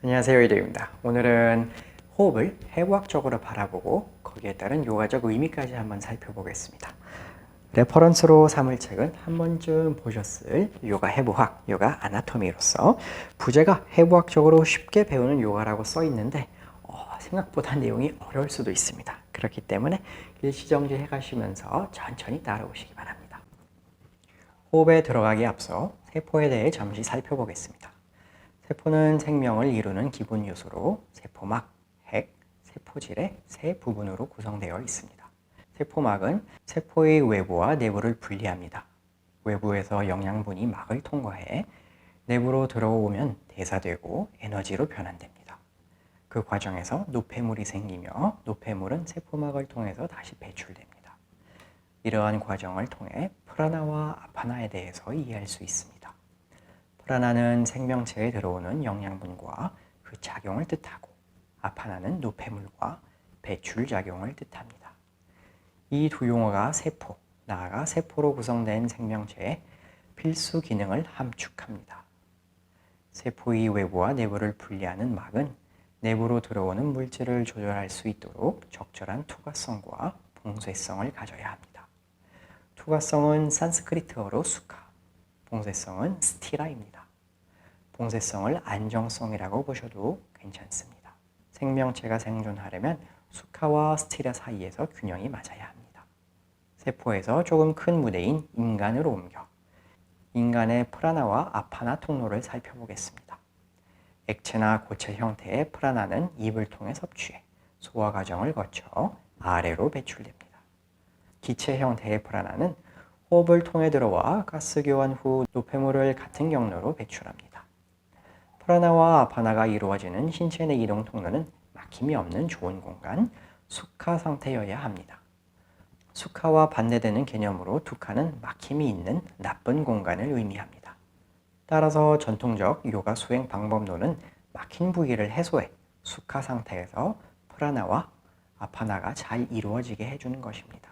안녕하세요, 이대입니다. 오늘은 호흡을 해부학적으로 바라보고 거기에 따른 요가적 의미까지 한번 살펴보겠습니다. 레퍼런스로 삼을 책은 한 번쯤 보셨을 요가 해부학, 요가 아나토미로서 부제가 해부학적으로 쉽게 배우는 요가라고 써 있는데 생각보다 내용이 어려울 수도 있습니다. 그렇기 때문에 일시정지 해가시면서 천천히 따라오시기 바랍니다. 호흡에 들어가기 앞서 세포에 대해 잠시 살펴보겠습니다. 세포는 생명을 이루는 기본 요소로 세포막, 핵, 세포질의 세 부분으로 구성되어 있습니다. 세포막은 세포의 외부와 내부를 분리합니다. 외부에서 영양분이 막을 통과해 내부로 들어오면 대사되고 에너지로 변환됩니다. 그 과정에서 노폐물이 생기며 노폐물은 세포막을 통해서 다시 배출됩니다. 이러한 과정을 통해 프라나와 아파나에 대해서 이해할 수 있습니다. 프라나는 생명체에 들어오는 영양분과 그 작용을 뜻하고 아파나는 노폐물과 배출 작용을 뜻합니다. 이 두 용어가 세포, 나아가 세포로 구성된 생명체의 필수 기능을 함축합니다. 세포의 외부와 내부를 분리하는 막은 내부로 들어오는 물질을 조절할 수 있도록 적절한 투과성과 봉쇄성을 가져야 합니다. 투과성은 산스크리트어로 수카, 봉쇄성은 스티라입니다. 봉쇄성을 안정성이라고 보셔도 괜찮습니다. 생명체가 생존하려면 수카와 스티라 사이에서 균형이 맞아야 합니다. 세포에서 조금 큰 무대인 인간으로 옮겨 인간의 프라나와 아파나 통로를 살펴보겠습니다. 액체나 고체 형태의 프라나는 입을 통해 섭취해 소화 과정을 거쳐 아래로 배출됩니다. 기체 형태의 프라나는 호흡을 통해 들어와 가스 교환 후 노폐물을 같은 경로로 배출합니다. 프라나와 아파나가 이루어지는 신체 내 이동 통로는 막힘이 없는 좋은 공간, 수카 상태여야 합니다. 수카와 반대되는 개념으로 투카는 막힘이 있는 나쁜 공간을 의미합니다. 따라서 전통적 요가 수행 방법론은 막힌 부위를 해소해 수카 상태에서 프라나와 아파나가 잘 이루어지게 해주는 것입니다.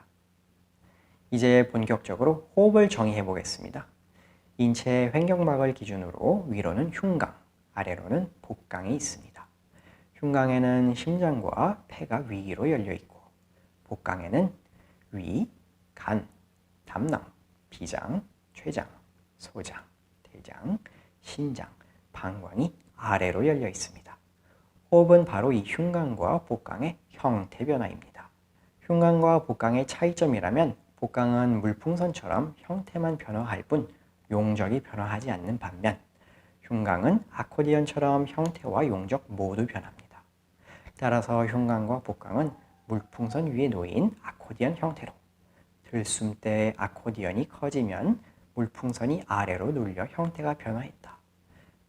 이제 본격적으로 호흡을 정의해 보겠습니다. 인체의 횡격막을 기준으로 위로는 흉강, 아래로는 복강이 있습니다. 흉강에는 심장과 폐가 위로 열려 있고 복강에는 위, 간, 담낭, 비장, 췌장, 소장, 대장, 신장, 방광이 아래로 열려 있습니다. 호흡은 바로 이 흉강과 복강의 형태 변화입니다. 흉강과 복강의 차이점이라면 복강은 물풍선처럼 형태만 변화할 뿐 용적이 변화하지 않는 반면 흉강은 아코디언처럼 형태와 용적 모두 변합니다. 따라서 흉강과 복강은 물풍선 위에 놓인 아코디언 형태로 들숨 때 아코디언이 커지면 물풍선이 아래로 눌려 형태가 변화했다.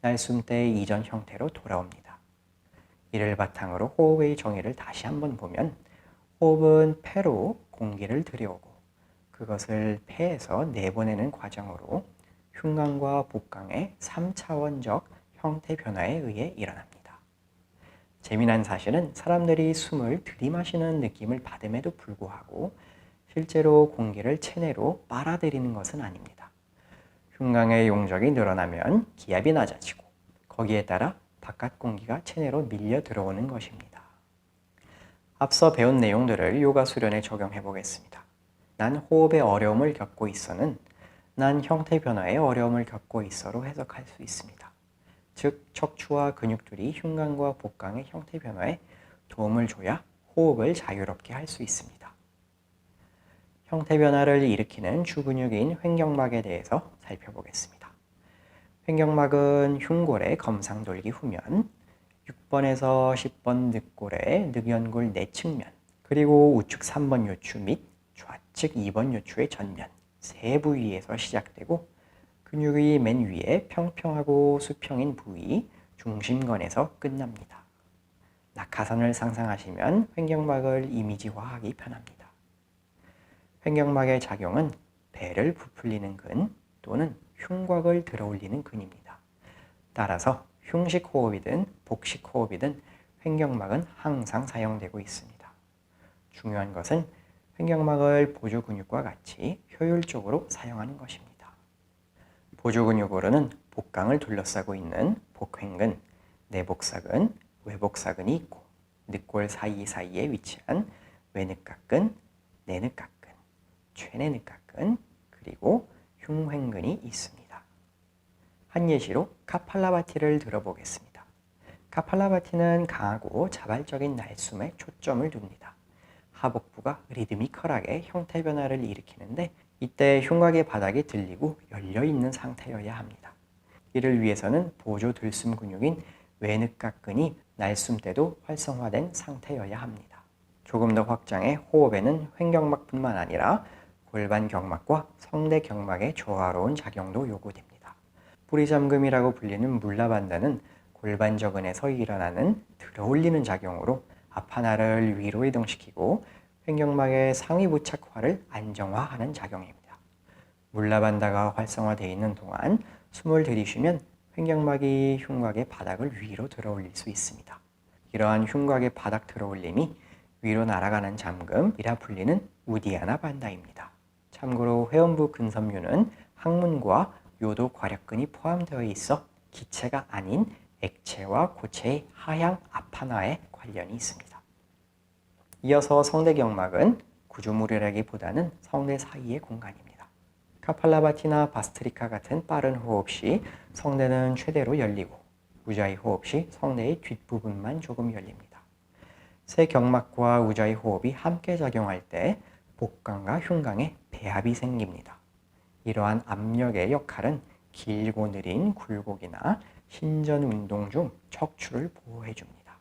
날숨 때 이전 형태로 돌아옵니다. 이를 바탕으로 호흡의 정의를 다시 한번 보면 호흡은 폐로 공기를 들여오고 그것을 폐에서 내보내는 과정으로 흉강과 복강의 3차원적 형태 변화에 의해 일어납니다. 재미난 사실은 사람들이 숨을 들이마시는 느낌을 받음에도 불구하고 실제로 공기를 체내로 빨아들이는 것은 아닙니다. 흉강의 용적이 늘어나면 기압이 낮아지고 거기에 따라 바깥 공기가 체내로 밀려 들어오는 것입니다. 앞서 배운 내용들을 요가 수련에 적용해 보겠습니다. 난 호흡에 어려움을 겪고 있어는 난 형태 변화에 어려움을 겪고 있어로 해석할 수 있습니다. 즉 척추와 근육들이 흉강과 복강의 형태 변화에 도움을 줘야 호흡을 자유롭게 할 수 있습니다. 형태 변화를 일으키는 주근육인 횡격막에 대해서 살펴보겠습니다. 횡격막은 흉골의 검상돌기 후면, 6번에서 10번 늑골의 늑연골 내측면, 그리고 우측 3번 요추 및 좌측 2번 요추의 전면 세 부위에서 시작되고 근육의 맨 위에 평평하고 수평인 부위 중심건에서 끝납니다. 낙하산을 상상하시면 횡격막을 이미지화하기 편합니다. 횡격막의 작용은 배를 부풀리는 근 또는 흉곽을 들어올리는 근입니다. 따라서 흉식 호흡이든 복식 호흡이든 횡격막은 항상 사용되고 있습니다. 중요한 것은 횡격막을 보조 근육과 같이 효율적으로 사용하는 것입니다. 보조 근육으로는 복강을 둘러싸고 있는 복횡근, 내복사근, 외복사근이 있고 늑골 사이사이에 위치한 외늑각근, 내늑각근, 최내늑각근, 그리고 흉횡근이 있습니다. 한 예시로 카팔라바티를 들어보겠습니다. 카팔라바티는 강하고 자발적인 날숨에 초점을 둡니다. 하복부가 리드미컬하게 형태 변화를 일으키는데 이때 흉곽의 바닥이 들리고 열려있는 상태여야 합니다. 이를 위해서는 보조 들숨 근육인 외늑각근이 날숨 때도 활성화된 상태여야 합니다. 조금 더 확장해 호흡에는 횡격막뿐만 아니라 골반 경막과 성대 경막의 조화로운 작용도 요구됩니다. 뿌리잠금이라고 불리는 물라반다는 골반 저근에서 일어나는 들어올리는 작용으로 앞하나를 위로 이동시키고 횡격막의 상위 부착화를 안정화하는 작용입니다. 물라반다가 활성화되어 있는 동안 숨을 들이쉬면 횡격막이 흉곽의 바닥을 위로 들어올릴 수 있습니다. 이러한 흉곽의 바닥 들어올림이 위로 날아가는 잠금이라 불리는 우디아나 반다입니다. 참고로 회음부 근섬유는 항문과 요도 괄약근이 포함되어 있어 기체가 아닌 액체와 고체의 하향 앞하나에 관련이 있습니다. 이어서 성대경막은 구조물이라기보다는 성대 사이의 공간입니다. 카팔라바티나 바스트리카 같은 빠른 호흡 시 성대는 최대로 열리고 우자히 호흡 시 성대의 뒷부분만 조금 열립니다. 새 경막과 우자히 호흡이 함께 작용할 때 복강과 흉강에 배합이 생깁니다. 이러한 압력의 역할은 길고 느린 굴곡이나 신전 운동 중 척추를 보호해 줍니다.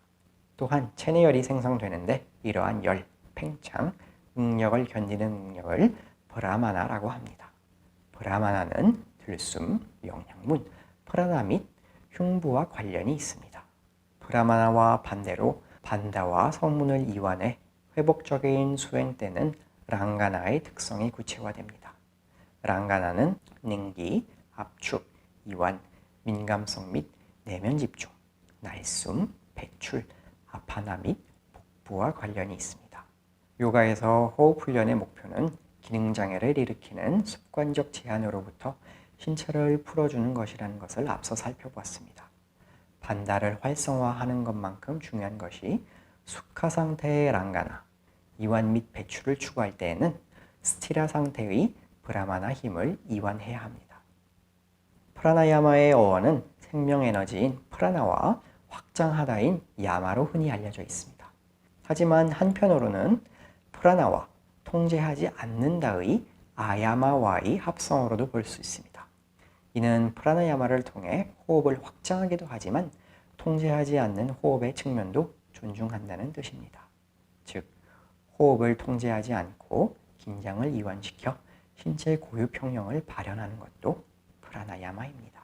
또한 체내열이 생성되는데 이러한 열, 팽창, 응력을 견디는 응력을 브라마나라고 합니다. 브라마나는 들숨, 영양문, 프라나 및 흉부와 관련이 있습니다. 브라마나와 반대로 반다와 성문을 이완해 회복적인 수행 때는 랑가나의 특성이 구체화됩니다. 랑가나는 냉기, 압축, 이완, 민감성 및 내면 집중, 날숨, 배출, 아파나 및 복부와 관련이 있습니다. 요가에서 호흡 훈련의 목표는 기능장애를 일으키는 습관적 제한으로부터 신체를 풀어주는 것이라는 것을 앞서 살펴보았습니다. 반다를 활성화하는 것만큼 중요한 것이 숙하 상태의 랑가나, 이완 및 배출을 추구할 때에는 스티라 상태의 브라마나 힘을 이완해야 합니다. 프라나야마의 어원은 생명에너지인 프라나와 확장하다인 야마로 흔히 알려져 있습니다. 하지만 한편으로는 프라나와 통제하지 않는다의 아야마와의 합성어로도 볼 수 있습니다. 이는 프라나야마를 통해 호흡을 확장하기도 하지만 통제하지 않는 호흡의 측면도 존중한다는 뜻입니다. 즉, 호흡을 통제하지 않고 긴장을 이완시켜 신체 고유 평형을 발현하는 것도 프라나야마입니다.